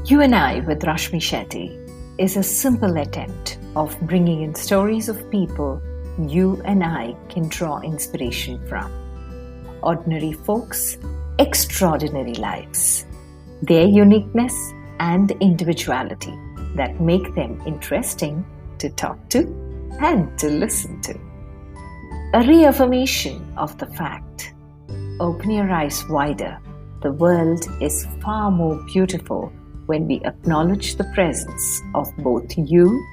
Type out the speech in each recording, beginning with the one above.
You and I with Rashmi Shetty is a simple attempt of bringing in stories of people you and I can draw inspiration from. Ordinary folks, extraordinary lives. Their uniqueness and individuality that make them interesting to talk to and to listen to. A reaffirmation of the fact, open your eyes wider. The world is far more beautiful when we acknowledge the presence of both you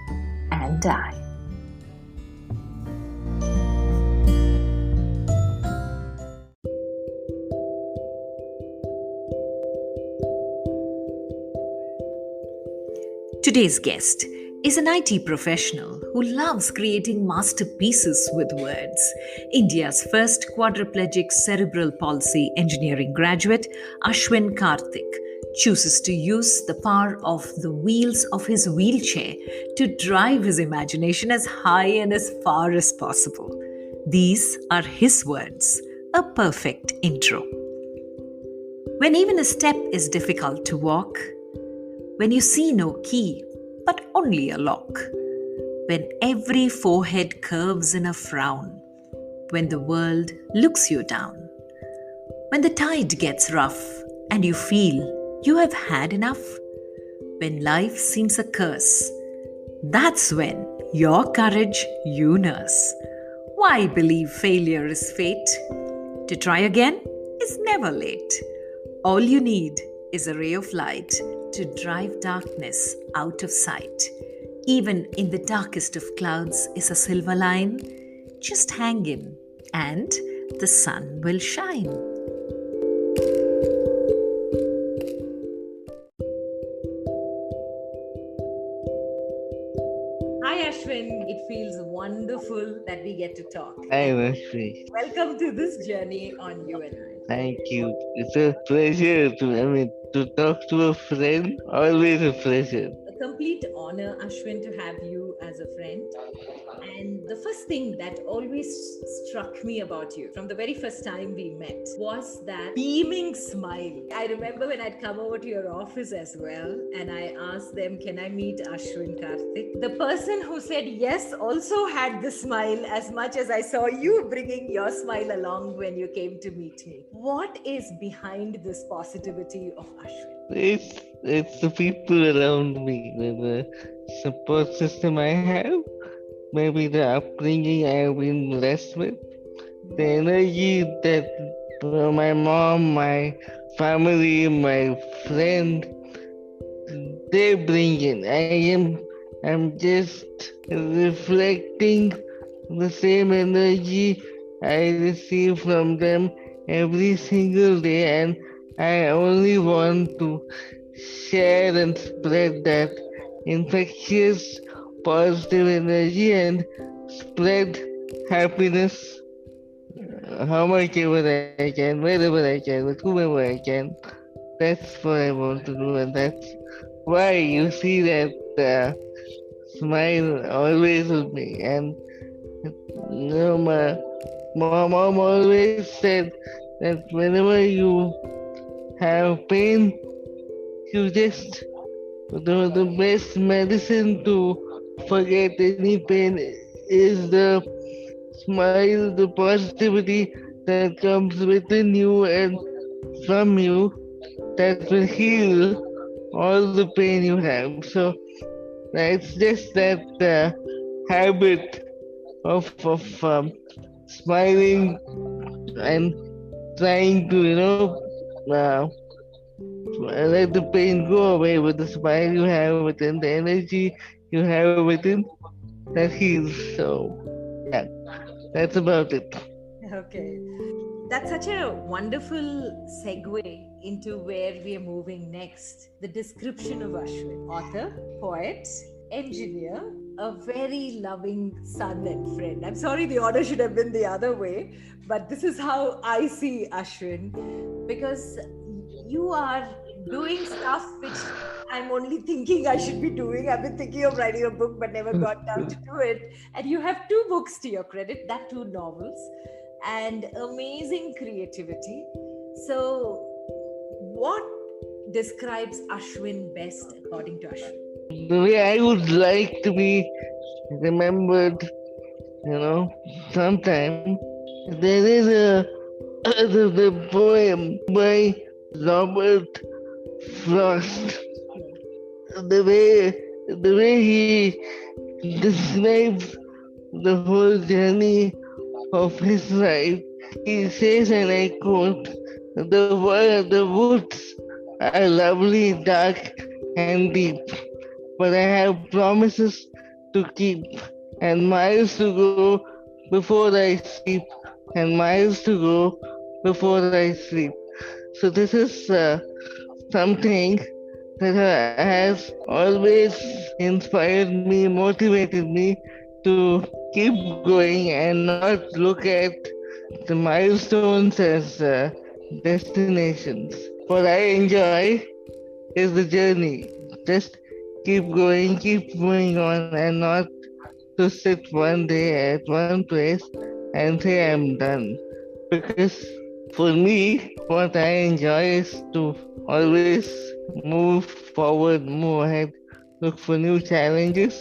and I. Today's guest is an IT professional who loves creating masterpieces with words. India's first quadriplegic cerebral palsy engineering graduate, Ashwin Karthik, chooses to use the power of the wheels of his wheelchair to drive his imagination as high and as far as possible. These are his words, a perfect intro. When even a step is difficult to walk, when you see no key but only a lock, when every forehead curves in a frown, when the world looks you down, when the tide gets rough and you feel you have had enough, when life seems a curse, that's when your courage you nurse. Why believe failure is fate? To try again is never late. All you need is a ray of light to drive darkness out of sight. Even in the darkest of clouds is a silver line. Just hang in and the sun will shine. Hi Ashwin, it feels wonderful that we get to talk. Hi, Rashmi. Welcome to this journey on You and I. Thank you. It's a pleasure to talk to a friend. Always a pleasure. A complete honor, Ashwin, to have you as a friend. And the first thing that always struck me about you from the very first time we met was that beaming smile. I remember when I'd come over to your office as well, and I asked them, can I meet Ashwin Karthik? The person who said yes also had the smile as much as I saw you bringing your smile along when you came to meet me. What is behind this positivity of Ashwin? It's the people around me, the support system I have, maybe the upbringing I've been blessed with, the energy that my mom, my family, my friend, they bring in. I'm just reflecting the same energy I receive from them every single day, and I only want to share and spread that infectious positive energy and spread happiness how much ever I can, wherever I can, with whomever I can. That's what I want to do, and that's why you see that smile always with me. And my mom always said that whenever you have pain, you just the best medicine to forget any pain is the smile, the positivity that comes within you and from you that will heal all the pain you have. So it's just that habit of smiling and trying to let the pain go away with the smile you have within, the energy you have within that heals. So yeah, that's about it. Okay. That's such a wonderful segue into where we are moving next. The description of Ashwin: author, poet, engineer, a very loving son and friend. I'm sorry the order should have been the other way, but this is how I see Ashwin, because you are doing stuff which I'm only thinking I should be doing. I've been thinking of writing a book but never got down to do it. And you have 2 books to your credit, that 2 novels, and amazing creativity. So what describes Ashwin best, according to Ashwin? The way I would like to be remembered, sometime there is the poem by Robert Frost. The way he describes the whole journey of his life, he says, and I quote, the woods are lovely, dark, and deep, but I have promises to keep, and miles to go before I sleep, and miles to go before I sleep. So this is something that has always inspired me, motivated me to keep going and not look at the milestones as destinations. What I enjoy is the journey. Just keep going, keep moving on, and not to sit one day at one place and say I'm done. Because for me, what I enjoy is to always move forward, move ahead, look for new challenges,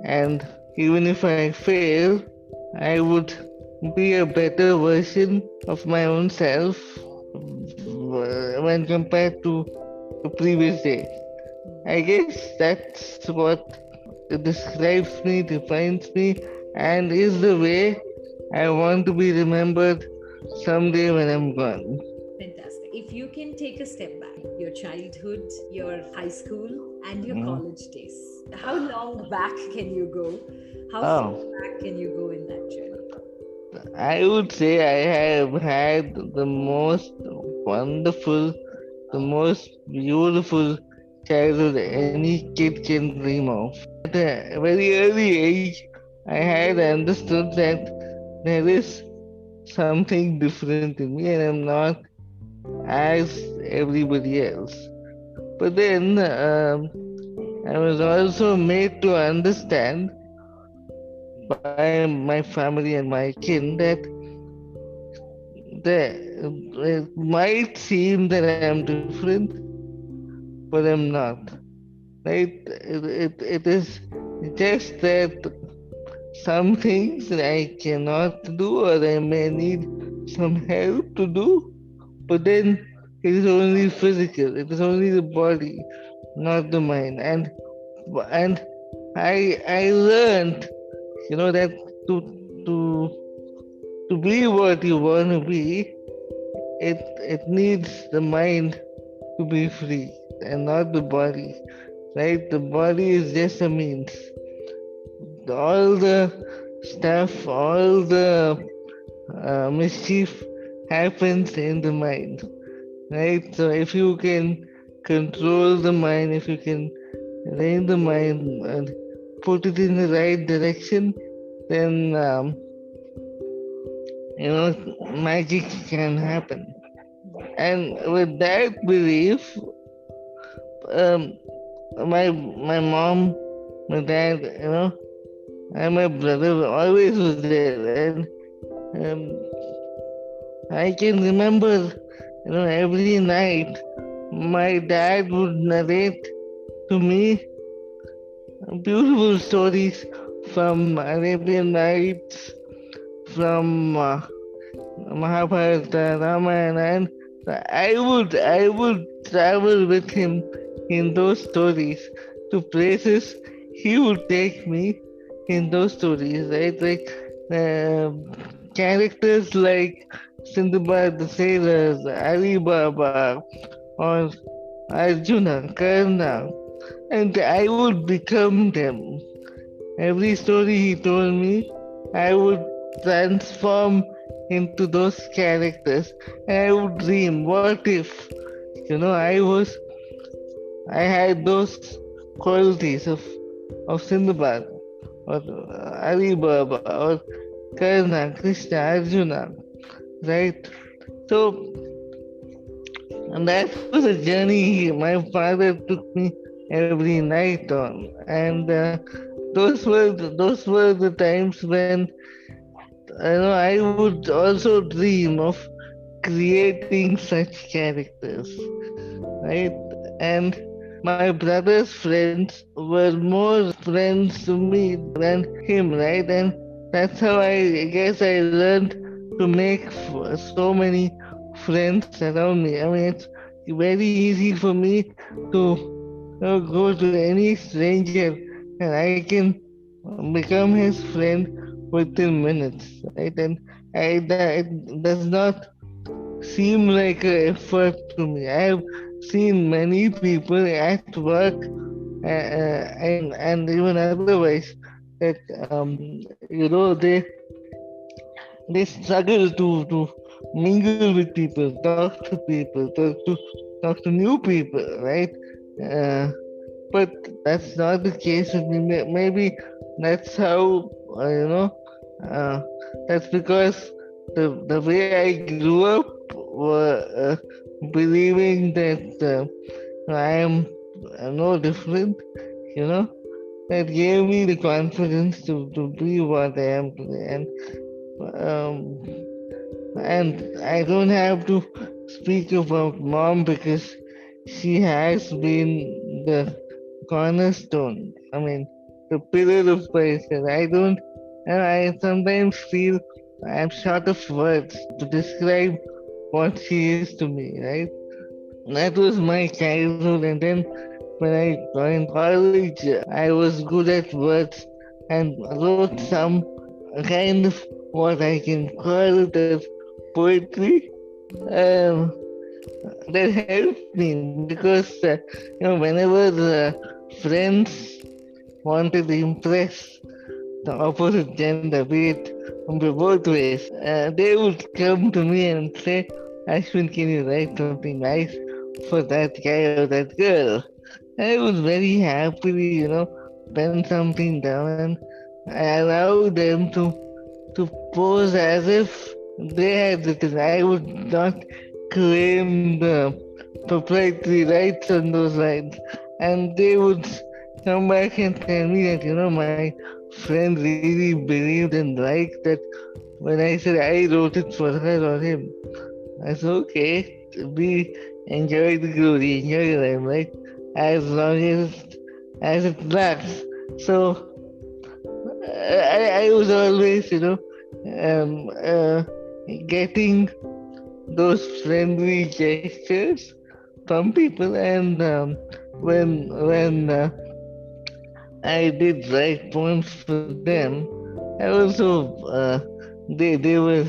and even if I fail, I would be a better version of my own self when compared to the previous day. I guess that's what describes me, defines me, and is the way I want to be remembered someday when I'm gone. Fantastic. If you can take a step back, your childhood, your high school, and your college days, how long back can you go? How far back can you go in that journey? I would say I have had the most wonderful, the most beautiful childhood any kid can dream of. At a very early age, I had understood that there is something different in me and I'm not as everybody else. But then I was also made to understand by my family and my kin that it might seem that I'm different, but I'm not. Right? It is just that some things I cannot do or I may need some help to do, but then it is only physical, it is only the body, not the mind. And I learned, that to to be what you want to be, it needs the mind to be free and not the body, right? The body is just a means. All the stuff, all the mischief happens in the mind, right? So if you can control the mind, if you can rein the mind and put it in the right direction, then magic can happen. And with that belief, um, my mom, my dad, and my brother always was there, and um, I can remember, every night my dad would narrate to me beautiful stories from Arabian Nights, from Mahabharata, Ramayana, and I would travel with him in those stories to places he would take me in those stories, right? Like characters like Sindbad the Sailors, Ali Baba, or Arjuna, Karna, and I would become them. Every story he told me, I would transform into those characters, and I would dream, what if, I had those qualities of Sindbad, or Ali Baba, or Karna, Krishna, Arjuna, right? So, and that was a journey my father took me every night on, and those were the times when I would also dream of creating such characters, right? and my brother's friends were more friends to me than him, right? And that's how I guess I learned to make so many friends around me. I mean, it's very easy for me to go to any stranger and I can become his friend within minutes, right? And it does not seem like an effort to me. I have seen many people at work and even otherwise that they struggle to mingle with people, talk to people, talk to new people, right? Uh, but that's not the case with me. Maybe that's how Uh, that's because the way I grew up were believing that I am no different, you know. That gave me the confidence to be what I am today, um, and I don't have to speak about mom because she has been the cornerstone. I mean, the pillar of my faith. And I sometimes feel I'm short of words to describe what she is to me, right? That was my childhood, and then when I joined college, I was good at words and wrote some kind of what I can call it as poetry. Um, that helped me because whenever the friends wanted to impress the opposite gender, be it both ways, they would come to me and say, Ashwin, can you write something nice for that guy or that girl? I was very happily, pen something down and I allowed them to pose as if they had written. I would not claim the proprietary rights on those lines. And they would come back and tell me that, my friend really believed and liked that when I said I wrote it for her or him. I said, okay, we enjoy the glory, enjoy the limelight, as long as it lasts. So I was always, getting those friendly gestures from people, and when I did write poems for them, I also they were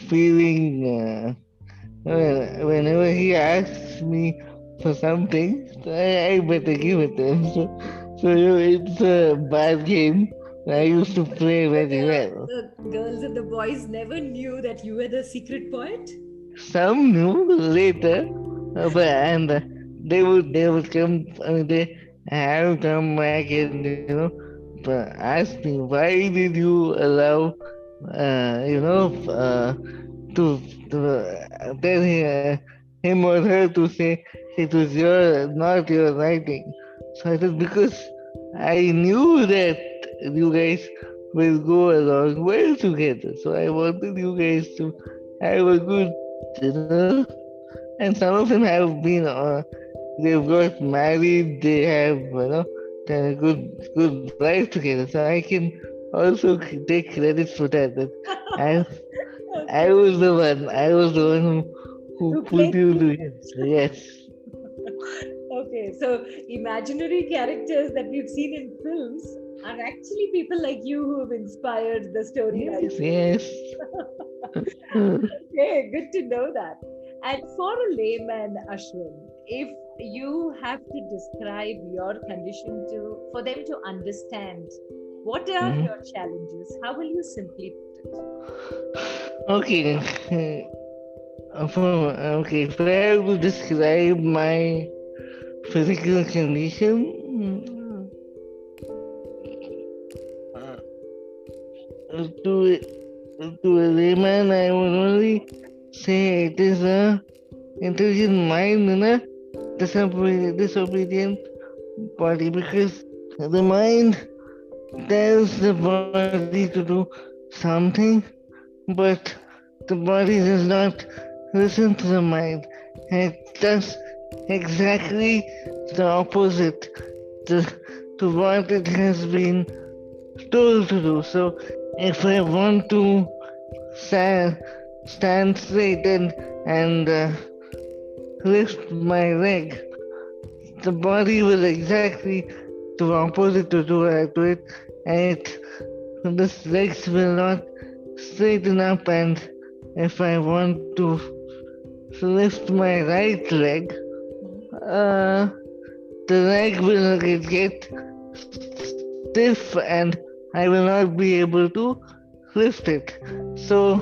feeling whenever he asks me for something, I better give it to him. So it's a bad game. I used to play But very well. the girls and the boys never knew that you were the secret poet? Some knew later, but and they would come. I mean, they have come back and but ask me why did you allow to tell him or her to say it was not your writing. So I said because I knew that you guys will go along well together. So I wanted you guys to have a good, and some of them have been, they've got married, they have, done a good life together. So I can also take credit for that. That I I Okay. was the one. I was the one who Who put played you to you? it. Yes. Okay, so imaginary characters that we've seen in films are actually people like you who have inspired the story Yes. writing. Yes. Okay, good to know that. And for a layman, Ashwin, if you have to describe your condition to for them to understand what are Mhm. your challenges, how will you simply put Okay. Okay. If I have to describe my physical condition, to a layman, I would only say it is a intelligent mind in a disobedient body because the mind tells the body to do something, but the body does not listen to the mind. It does exactly the opposite to, to what it has been told to do. So if I want to stand, stand straight and lift my leg, the body will exactly do opposite to it, and this legs will not straighten up. And if I want to lift my right leg, uh, the leg will get stiff and I will not be able to lift it. So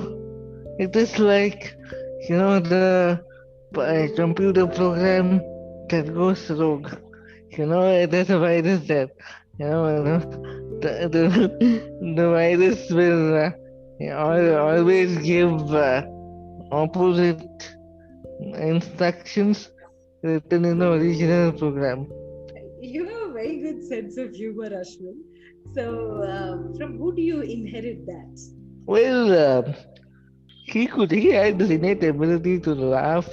it is like, the computer program that goes rogue. There's a virus that, the virus will always give opposite instructions written in the original program. You have a very good sense of humor, Ashwin. So, from who do you inherit that? Well, he had this innate ability to laugh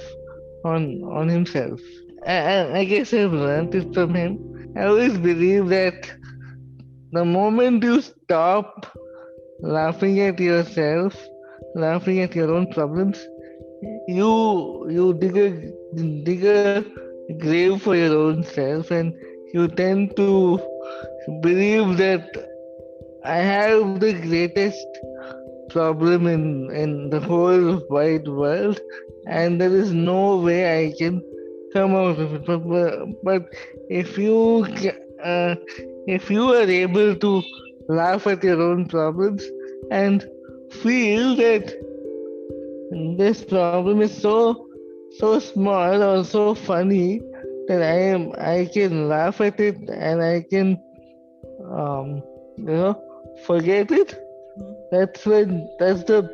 on himself. I guess I've learned it from him. I always believe that the moment you stop laughing at yourself, laughing at your own problems, you dig a grave for your own self, and you tend to believe that I have the greatest problem in the whole wide world, and there is no way I can come out of it. But if if you are able to laugh at your own problems and feel that this problem is so small or so funny that I can laugh at it and I can um, forget it. That's the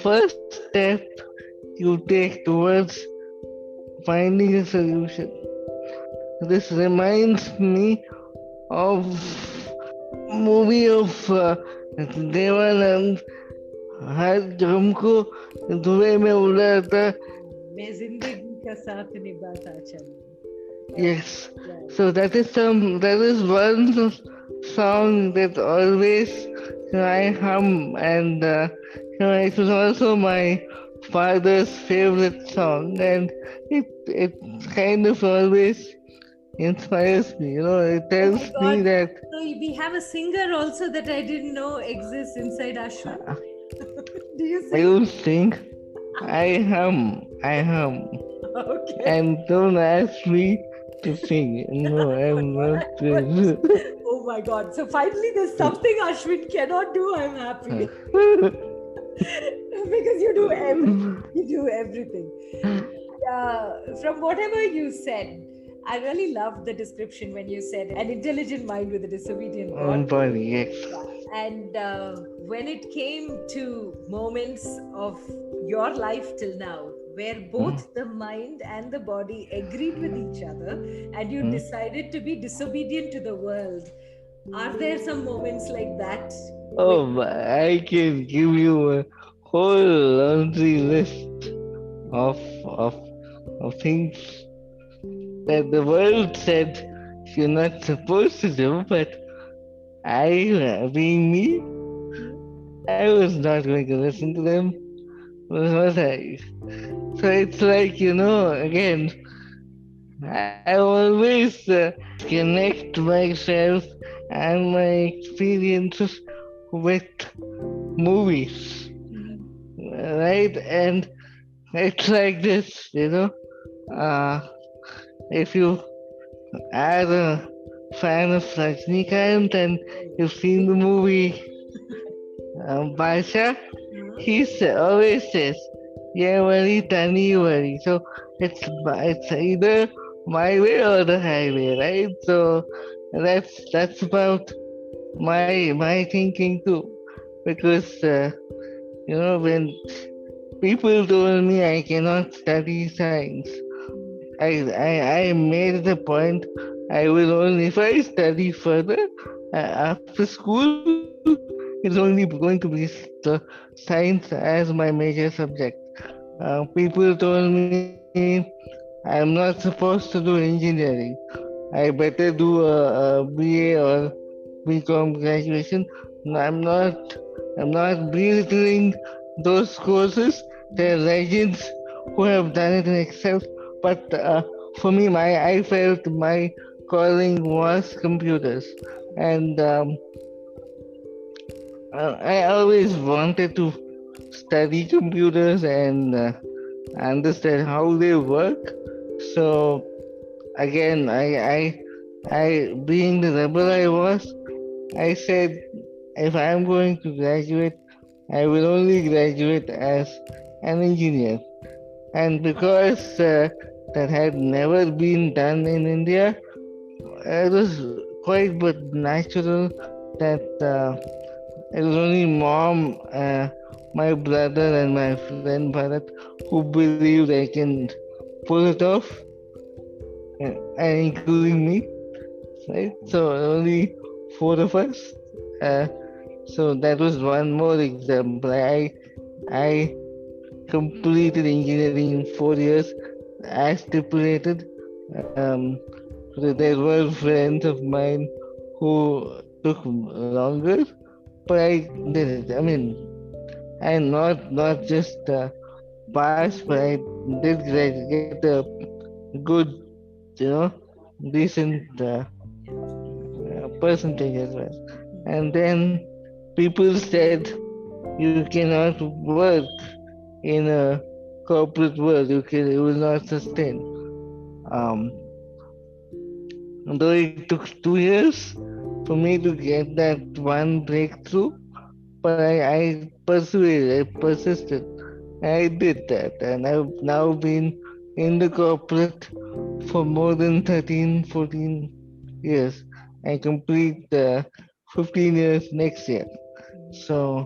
first step you take towards finding a solution. This reminds me of movie of Devanand हर हमको धुएं में उड़ाता. मैं जिंदगी का साथ निभाता चलूं. Yes. So that is one song that always I hum, and it was also my father's favorite song, and it kind of always inspires me. It tells me that. So we have a singer also that I didn't know exists inside Ashwin. Do you sing? I don't sing. I hum. Okay. And don't ask me to sing. No, I'm not. Oh my God. So finally there's something Ashwin cannot do. I'm happy. Because you do everything. From whatever you said, I really loved the description when you said an intelligent mind with a disobedient body. Yes. And when it came to moments of your life till now, where both the mind and the body agreed with each other and you decided to be disobedient to the world, are there some moments like that? Oh, I can give you a whole laundry list of things that the world said you're not supposed to do, but I, being me, I was not going to listen to them. Was I? So it's like, again, I always connect myself and my experiences with movies, right? And it's like this, if you are a fan of Rajnikant and you've seen the movie Basha, he always says, "Yeah, worry, tani worry." So it's either my way or the highway, right? So that's about my thinking too, because when people told me I cannot study science, I made the point I will only, if I study further after school, it's only going to be the science as my major subject. People told me I'm not supposed to do engineering. I better do a BA or BCom graduation. No, I'm not belittling those courses. There are legends who have done it in Excel. But for me, I felt my calling was computers, and I always wanted to study computers and understand how they work. So again, being the rebel I was, I said if I'm going to graduate, I will only graduate as an engineer. And because that had never been done in India, it was quite but natural that it was only mom, my brother, and my friend Bharat who believed I can pull it off, and including me, right? So only four of us. Uh, so that was one more example. I completed engineering in 4 years as stipulated. Um, so there were friends of mine who took longer, but I did it. I mean, I not just passed, but I did get a good, you know, decent percentage as well. And then people said you cannot work in a corporate world. You will not sustain. Um, Though it took 2 years for me to get that one breakthrough, but I persevered, I persisted. I did that, and I've now been in the corporate for more than 13, 14 years. I complete 15 years next year. So,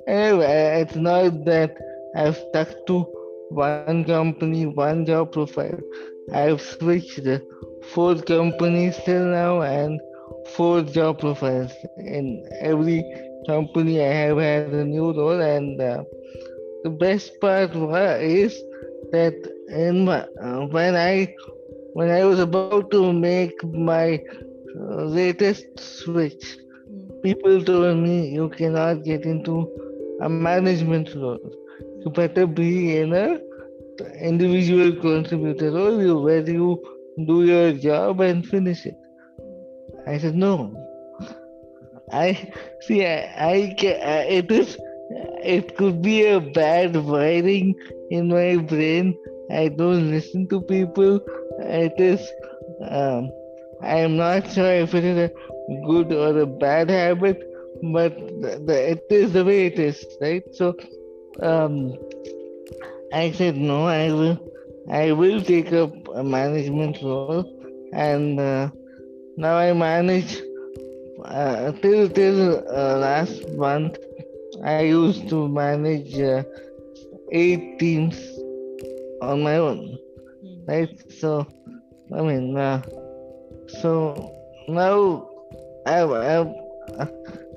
anyway, it's not that I've stuck to one company, one job profile. I've switched four companies till now and four job profiles. In every company, I have had a new role, and the best part is that when I was about to make my latest switch, people told me you cannot get into a management role. You better be in a individual contributor role where you do your job and finish it. I said no. I see. It is. It could be a bad wiring in my brain. I don't listen to people. It is. Um, I am not sure if it is a good or a bad habit, but it is the way it is, right? So um, I said no. I will take up a management role, and now I manage till last month. I used to manage 8 teams on my own, right? So I mean, so now I've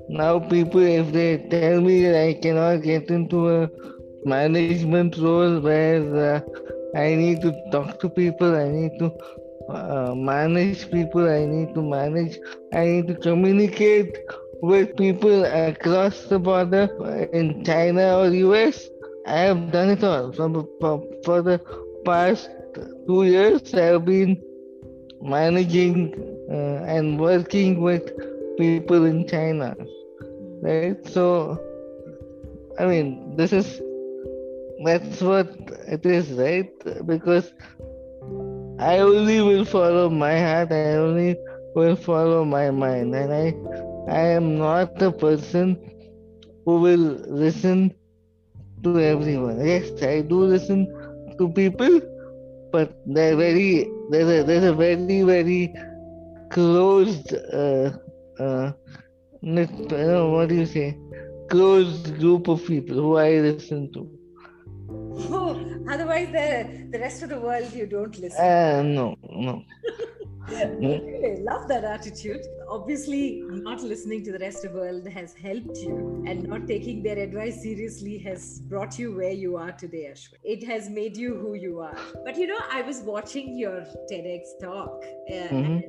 now people, if they tell me that I cannot get into a management role where I need to talk to people, I need to manage people, I need to communicate with people across the border in China or US. I have done it all. For the past 2 years, I have been managing and working with people in China, right? So, I mean, that's what it is, right? Because I only will follow my heart, I only will follow my mind, and I am not a person who will listen to everyone. Yes, I do listen to people, but there's a very closed what do you say, closed group of people who I listen to. Oh, otherwise, the rest of the world you don't listen. No. Okay, love that attitude. Obviously, not listening to the rest of the world has helped you, and not taking their advice seriously has brought you where you are today, Ashwin. It has made you who you are. But I was watching your TEDx talk, Mm-hmm. and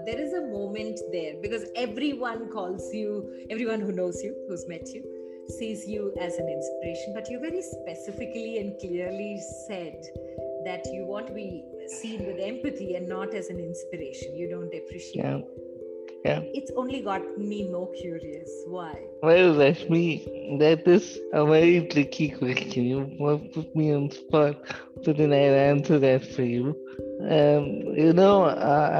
there is a moment there because everyone calls you, everyone who knows you, who's met you, sees you as an inspiration. But you very specifically and clearly said that you want to be seen with empathy and not as an inspiration. You don't appreciate. Yeah, yeah. It's only got me more curious. Why? Well, Rashmi, that is a very tricky question. You put me on spot, but then I'll answer that for you. I've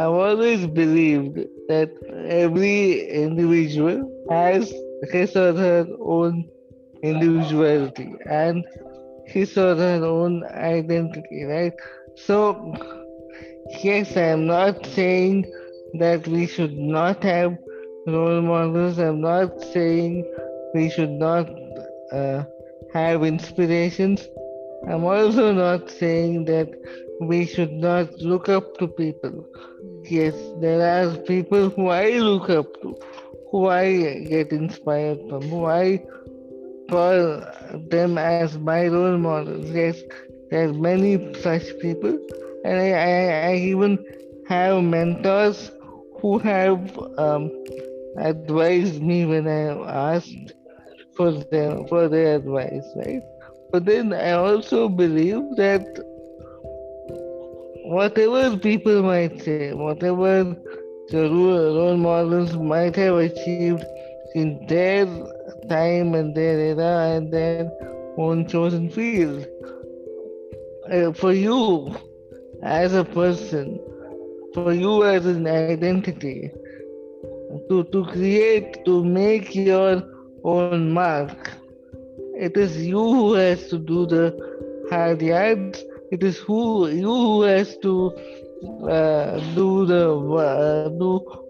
always believed that every individual has his or her own individuality and his or her own identity, right? So, yes, I am not saying that we should not have role models. I'm not saying we should not uh, have inspirations. I'm also not saying that we should not look up to people. Yes, there are people who I look up to, who I get inspired from, who I call them as my role models. Yes, there's many such people, and I even have mentors who have advised me when I asked for their advice, right? But then I also believe that whatever people might say, whatever the role models might have achieved in their time and their era and their own chosen field, for you as a person, for you as an identity, to make your own mark, it is you who has to do the hard yards. It is you who has to do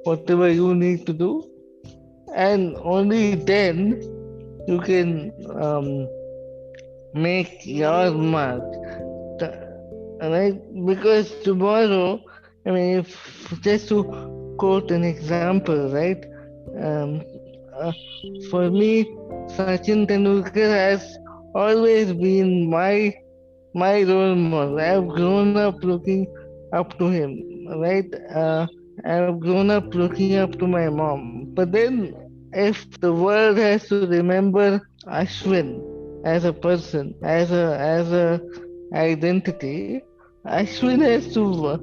whatever you need to do, and only then you can make your mark. Right? Because tomorrow, I mean, if just to quote an example, right? Um, uh, for me, Sachin Tendulkar has always been my role model. I've grown up looking up to him, right? I've grown up looking up to my mom. But then, if the world has to remember Ashwin as a person, as a identity, Ashwin has to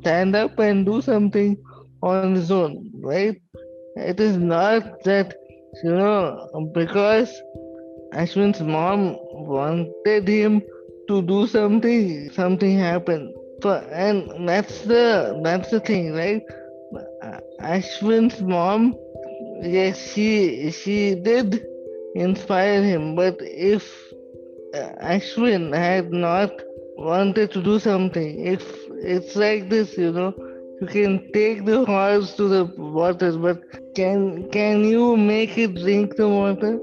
stand up and do something on his own, right? It is not that because Ashwin's mom wanted him to do something, something happened. And that's the thing, right? Ashwin's mom, yes, she did inspire him, but if Ashwin had not wanted to do something, if it's like this, you can take the horse to the water, but can you make it drink the water?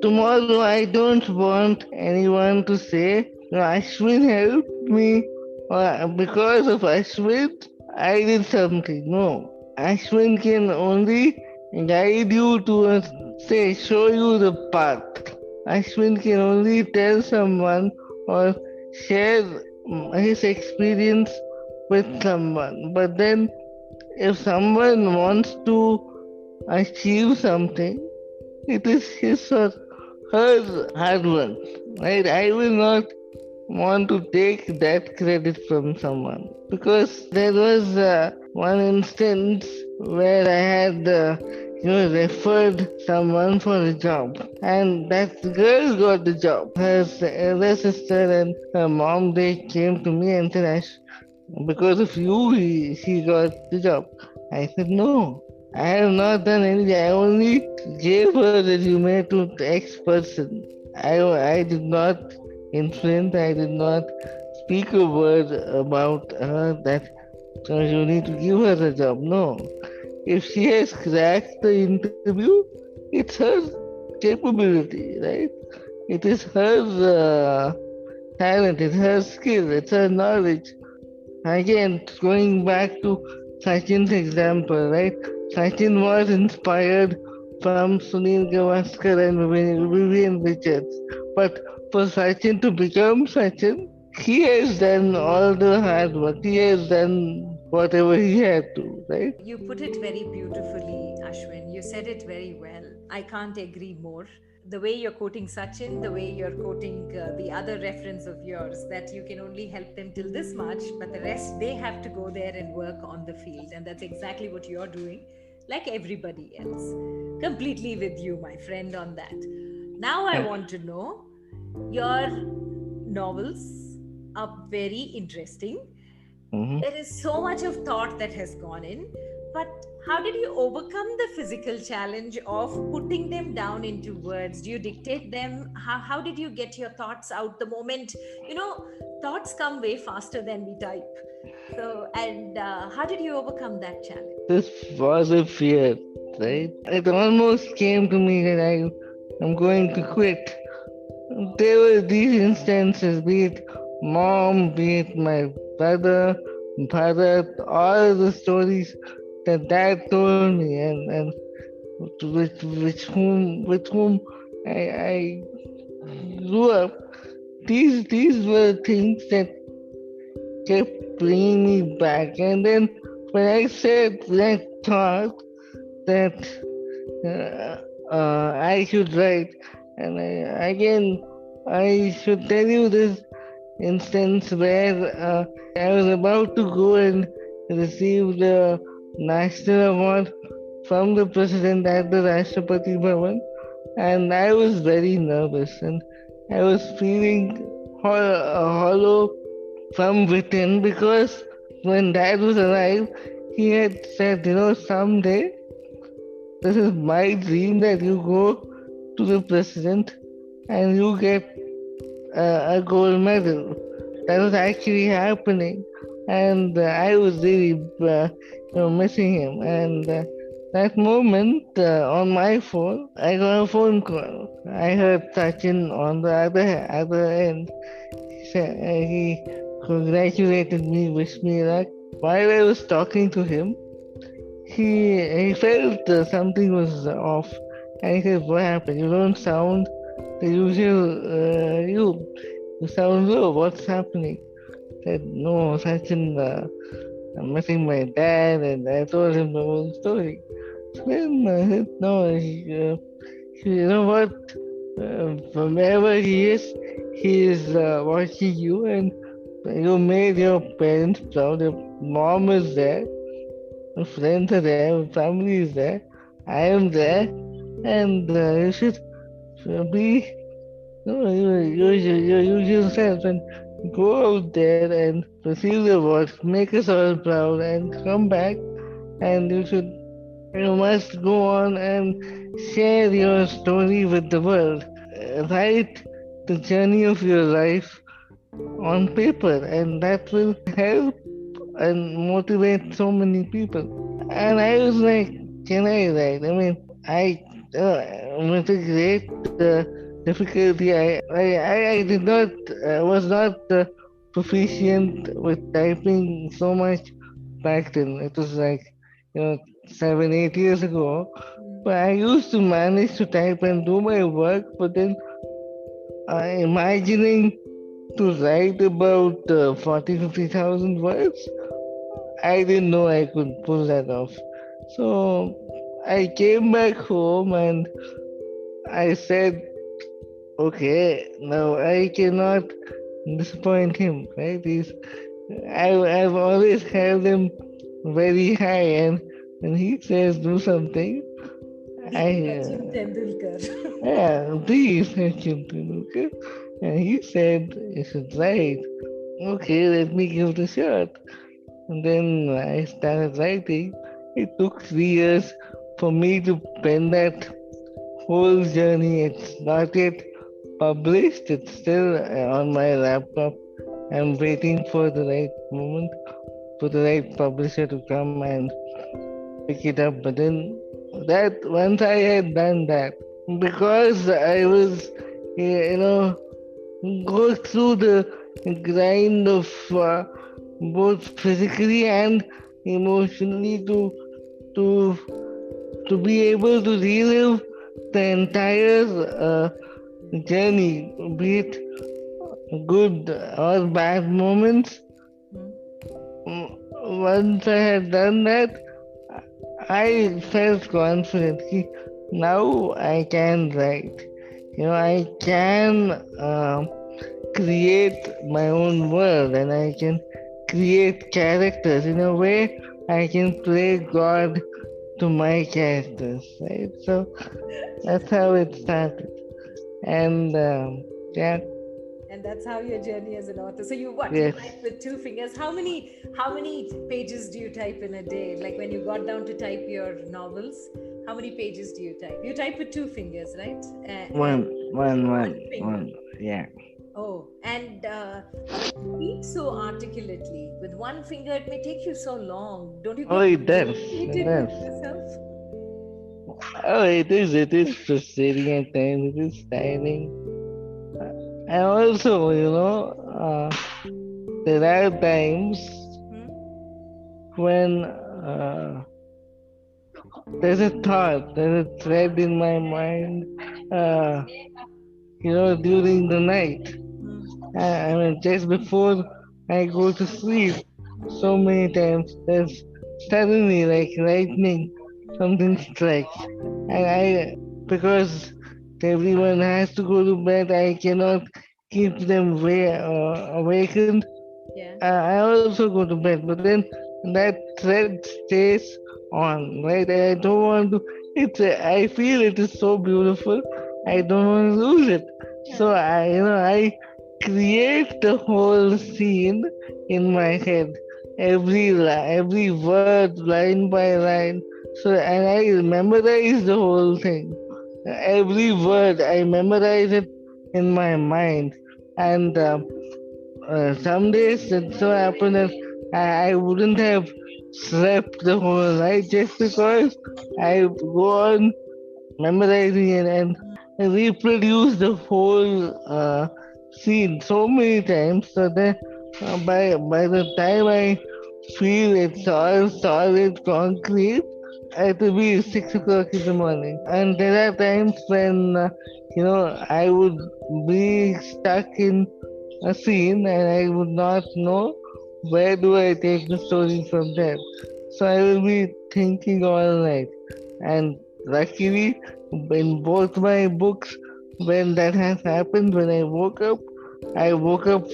Tomorrow, I don't want anyone to say, "No, Ashwin helped me, or because of Ashwin, I did something." No, Ashwin can only guide you to show you the path. Ashwin can only tell someone or share his experience with someone. But then, if someone wants to achieve something, it is his or her hard work, right? I will not want to take that credit from someone because there was one instance where I had referred someone for a job, and that girl got the job. Her elder sister and her mom, they came to me and said, "Ash, because of you she got the job." I said, "No, I have not done anything. I only gave her the resume to the X person. I did not influence, I did not speak a word about her that you need to give her the job. No. If she has cracked the interview, it's her capability, right? It is her talent, it's her skill, it's her knowledge, again, going back to Sachin's example, right? Sachin was inspired from Sunil Gavaskar and Vivian Richards. But for Sachin to become Sachin, he has done all the hard work. He has done whatever he had to, right? You put it very beautifully, Ashwin. You said it very well. I can't agree more. The way you're quoting Sachin, the way you're quoting the other reference of yours, that you can only help them till this much, but the rest, they have to go there and work on the field. And that's exactly what you're doing, like everybody else. Completely with you, my friend, on that. Now I want to know, your novels are very interesting. Mm-hmm. There is so much of thought that has gone in, but how did you overcome the physical challenge of putting them down into words? Do you dictate them? How did you get your thoughts out the moment? Thoughts come way faster than we type. So, and how did you overcome that challenge? This was a fear, right? It almost came to me that I'm going to quit. There were these instances, be it mom, be it my brother, Bharat, all the stories that dad told me, and with whom I grew up. These were things that kept bringing me back. And then when I said that thought that I should write, and I should tell you this instance where I was about to go and receive the National Award from the President at the Rashtrapati Bhavan, and I was very nervous, and I was feeling hollow from within, because when Dad was alive, he had said, someday this is my dream that you go to the President and you get a gold medal. That was actually happening, and I was really missing him. And that moment on my phone, I got a phone call. I heard Sachin on the other end. He congratulated me, wished me luck. While I was talking to him, he felt something was off, and he said, "What happened? You don't sound the usual you. You sound low. What's happening?" I said, "No, Sachin, I'm missing my dad," and I told him the whole story. Then I said, "No, you know what? From wherever he is watching you, and you made your parents proud. Your mom is there, your friends are there, your family is there. I am there, and you should be use yourself and go out there and receive the award, make us all proud, and come back. And you must go on and share your story with the world. Write the journey of your life on paper, and that will help and motivate so many people." And I was like, "Can I write?" I mean, with a great difficulty, I did not, was not proficient with typing so much back then. It was like, 7, 8 years ago. But I used to manage to type and do my work, but then imagining to write about 40, 50,000 words, I didn't know I could pull that off. So I came back home and I said, okay, now I cannot disappoint him, right? I've always held him very high, and when he says do something, Sachin Tendulkar. Please, Sachin Tendulkar. And he said, you should write. Okay, let me give it a shot. And then I started writing. It took 3 years for me to pen that whole journey. It's not yet published. It's still on my laptop. I'm waiting for the right moment, for the right publisher to come and pick it up. But then that once I had done that, because I was, go through the grind of both physically and emotionally, to to be able to relive the entire journey, be it good or bad moments. Once I had done that, I felt confident. Now I can write. I can create my own world, and I can create characters in a way. I can play God to my characters, right? So that's how it started. And yeah, And that's how your journey as an author. So you what? You yes, type with two fingers. How many pages do you type in a day? Like when you got down to type your novels, how many pages do you type? You type with two fingers, right? And one finger. yeah. Oh, and how do you speak so articulately? With one finger, it may take you so long. Don't you Oh, get it does. It irritated with does. yourself? Oh, it is. It is frustrating at times. It is tiring. And also, there are times Hmm? when there's a thought, there's a thread in my mind, uh, during the night. I mean, just before I go to sleep, so many times there's suddenly like lightning, something strikes. And because everyone has to go to bed, I cannot keep them awakened. Yeah. I also go to bed, but then that thread stays on, right? I don't want to. I feel it is so beautiful. I don't want to lose it. So I create the whole scene in my head, every word, line by line. So and I memorize the whole thing. Every word I memorize it in my mind, and some days it so happened that I wouldn't have slept the whole night just because I go on memorizing it and reproduce the whole scene so many times. So that by the time I feel it's all solid concrete, it will be 6 o'clock in the morning. And there are times when I would be stuck in a scene and I would not know where do I take the story from there. So I will be thinking all night. And luckily, in both my books, when that has happened, when I woke up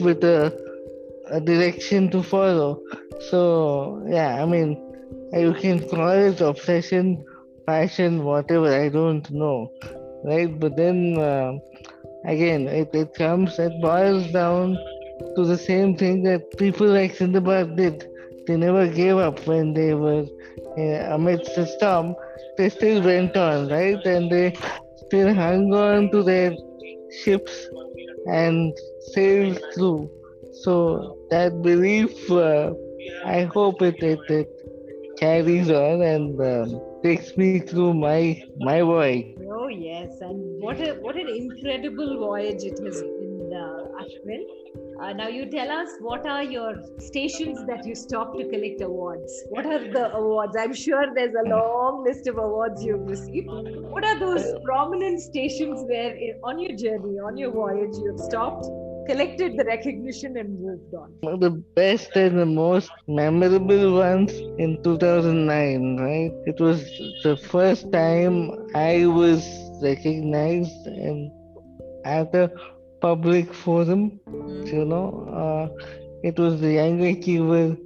with a direction to follow. So yeah, I mean, you can call it obsession, passion, whatever. I don't know, right? But then again, it boils down to the same thing that people like Sindbad did. They never gave up when they were amidst the storm. They still went on, right? And they still hung on to their ships and sailed through. So that belief, I hope it carries on and takes me through my voyage. Oh yes, and what an incredible voyage it has been, Ashwin. Now you tell us, what are your stations that you stop to collect awards? What are the awards? I'm sure there's a long list of awards you've received. What are those prominent stations where, on your journey, on your voyage, you've stopped, collected the recognition, and moved on? The best and the most memorable ones in 2009, right? It was the first time I was recognized at a public forum. You know, it was the Young Achiever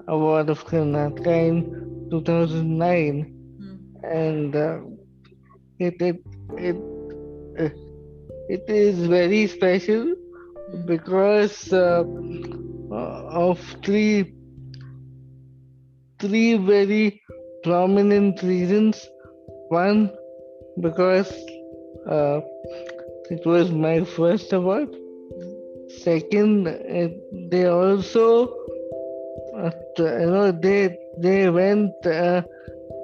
Award of Karnataka in 2009, and it it it uh, it is very special because of three very prominent reasons. One, because uh, it was my first award. Second, they also, they went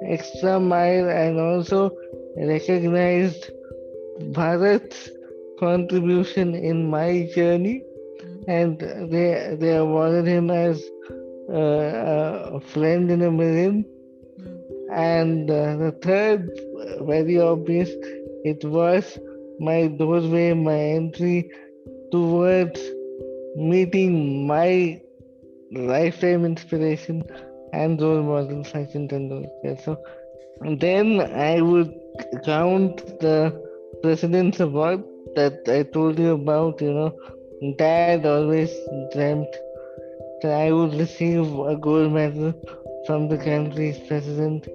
extra mile and also recognized Bharat's contribution in my journey. and they awarded him as a friend in a million. And the third, very obvious, it was my doorway, my entry towards meeting my lifetime inspiration and role model, Sachin Tendulkar. So then I would count the President's Award that I told you about. Dad always dreamt that I would receive a gold medal from the country's president.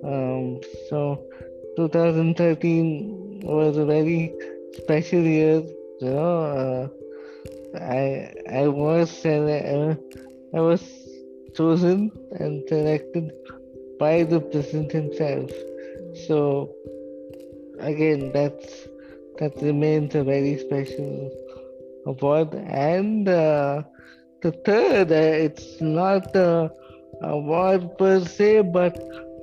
Um, so 2013 was a very special year. You know, I was chosen and selected by the president himself. So again, that remains a very special award. And the third, it's not a award per se, but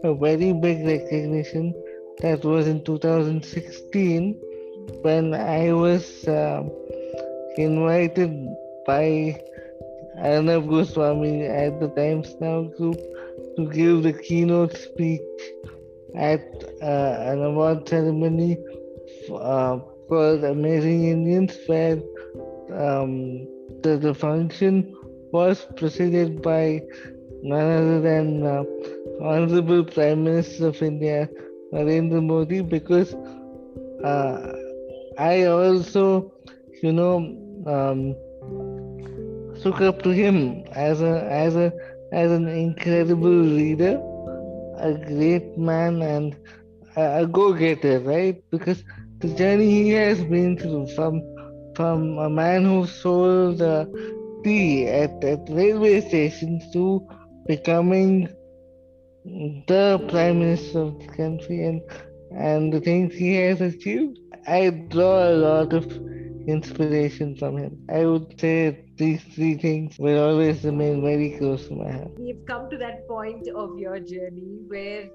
a very big recognition. That was in 2016 when I was invited by Arnab Goswami at the Times Now group to give the keynote speech at an award ceremony called Amazing Indians, where the function was presided by none other than Honorable Prime Minister of India, Narendra Modi, because I also, you know, look up to him as an incredible leader, a great man, and a go-getter, right? Because the journey he has been through, from a man who sold tea at railway stations to becoming the prime minister of the country, and the things he has achieved, I draw a lot of inspiration from him. I would say these three things will always remain very close to my heart. We've come to that point of your journey where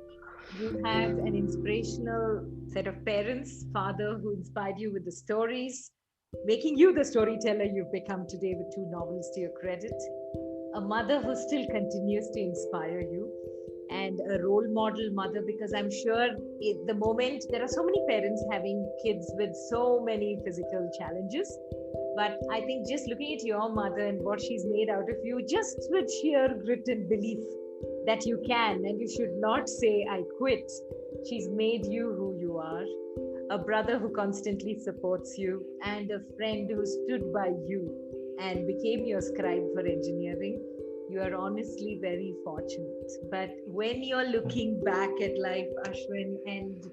you have an inspirational set of parents, father who inspired you with the stories, making you the storyteller you've become today with 2 novels to your credit, a mother who still continues to inspire you, and a role model mother, because I'm sure at the moment there are so many parents having kids with so many physical challenges. But I think just looking at your mother and what she's made out of you, just with sheer grit and belief that you can and you should not say, I quit. She's made you who you are. A brother who constantly supports you, and a friend who stood by you and became your scribe for engineering. You are honestly very fortunate. But when you're looking back at life, Ashwin, and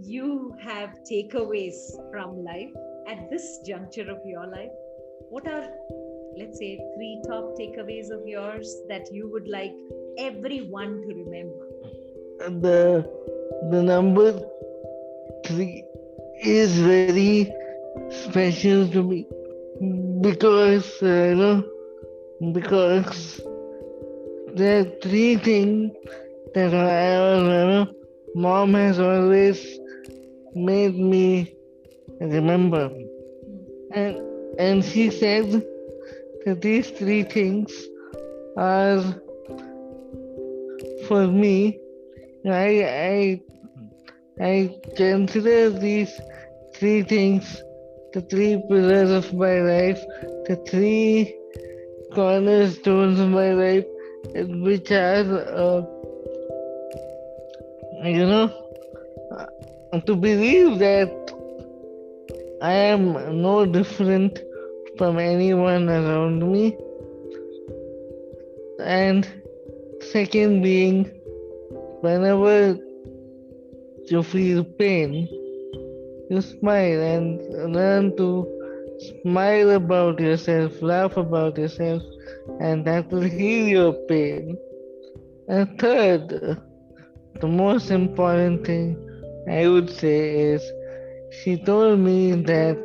you have takeaways from life at this juncture of your life, what are, let's say, 3 top takeaways of yours that you would like everyone to remember? The number 3 is very special to me because because there are 3 things that mom has always made me remember, and she said that these 3 things are for me. I consider these 3 things the 3 pillars of my life, the 3 cornerstones of my life, which are, to believe that I am no different from anyone around me, and second being, whenever you feel pain, you smile and learn to smile about yourself, laugh about yourself, and that will heal your pain. And third, the most important thing I would say is she told me that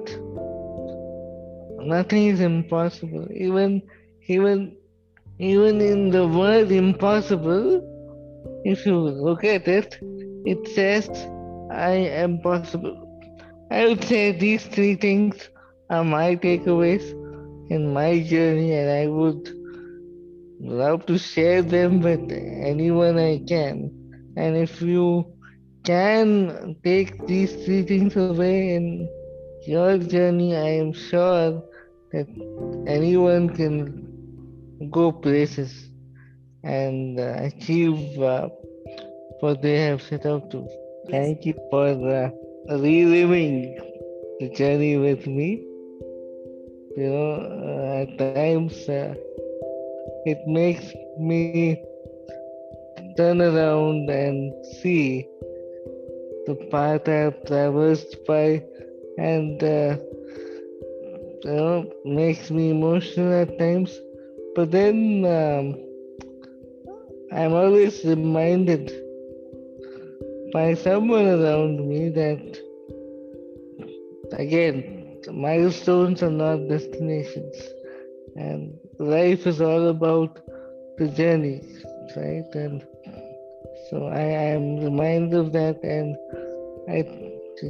nothing is impossible. Even in the word impossible, if you look at it, it says I am possible. I would say these 3 things are my takeaways. in my journey, and I would love to share them with anyone I can. And if you can take these three things away in your journey, I am sure that anyone can go places and achieve what they have set out to. Thank you for reliving the journey with me. At times it makes me turn around and see the path I've traversed by, and makes me emotional at times. But then I'm always reminded by someone around me that, again, milestones are not destinations, and life is all about the journey, right? And so I am reminded of that, and I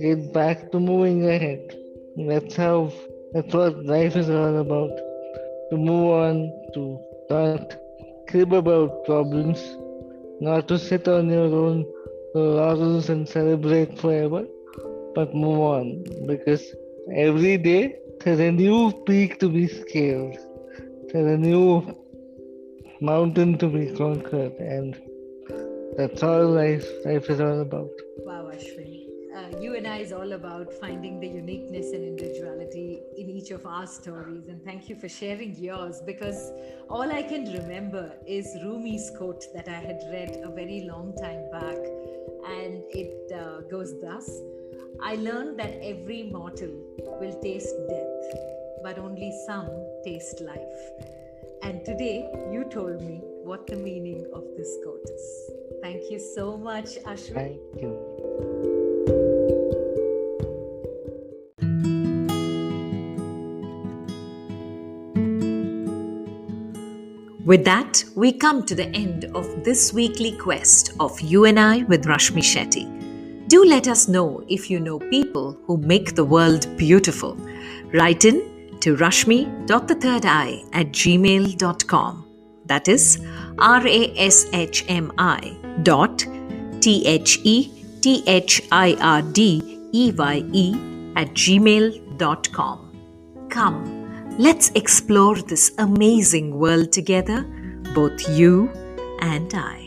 get back to moving ahead. That's what life is all about. To move on, to not crib about problems, not to sit on your own laurels and celebrate forever, but move on, because every day there's a new peak to be scaled, there's a new mountain to be conquered, and that's all life is all about. Wow, Ashwin. You and I is all about finding the uniqueness and individuality in each of our stories. And thank you for sharing yours, because all I can remember is Rumi's quote that I had read a very long time back. And it goes thus: I learned that every mortal will taste death, but only some taste life. And today you told me what the meaning of this quote is. Thank you so much, Ashwin. Thank you. With that, we come to the end of this weekly quest of You and I with Rashmi Shetty. Do let us know if you know people who make the world beautiful. Write in to rashmi.thethirdeye@gmail.com. That is rashmi.thhirdeye@gmail.com. Come, let's explore this amazing world together, both you and I.